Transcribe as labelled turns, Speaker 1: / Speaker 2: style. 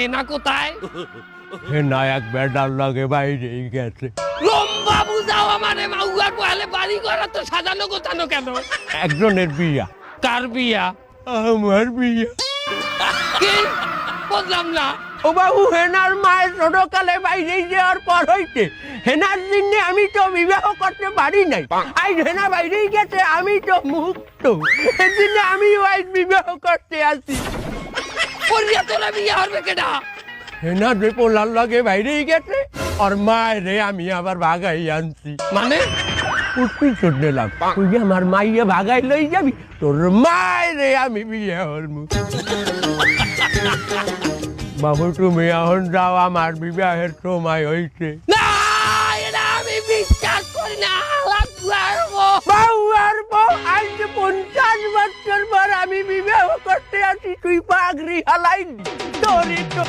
Speaker 1: হেনা কোথায়?
Speaker 2: হেনা এক বেটার লাগে বাইরেই গেছে।
Speaker 1: লম্বা বুঝাও আমারে, মাউয়ার পয়ালে বাড়ি করা তো সাজানো গোছানো কেন?
Speaker 2: একজনের বিয়া।
Speaker 1: কার বিয়া?
Speaker 2: আমার বিয়া।
Speaker 1: কি বুঝলাম না।
Speaker 2: ও বাবু, হেনার মায়ের ছোটকালে বাইরেই যাওয়ার পর হইতে হেনার জন্য আমি তো বিবাহ করতে পারি নাই। আজ হেনা বাইরেই গেছে, আমি তো মুক্ত। সেদিনে আমি আজ বিবাহ করতে আসি।
Speaker 1: পরিয়া তোরা বিয়া হবে কেডা?
Speaker 2: হেনা যে পোলার লাগে বাইরেই গেছে, আর মায়ের রে আমি আবার ভাগাই আনছি।
Speaker 1: মানে
Speaker 2: উঠবি শুনলাম তুই যে আমার মাইয়া ভাগাই লই যাবি, তোর মায়ের রে আমি বিয়ে হলমু। বাবু তুমি এখন যাও, আমার বিবাহের সময় হইছে।
Speaker 1: না, এটা আমি বিশ্বাস করি না।
Speaker 2: বাবু আর বউ, আজ 50 বছর পর আমি বিবাহ করতে আসি, তুই পাগড়ি হালাই তোরই তো।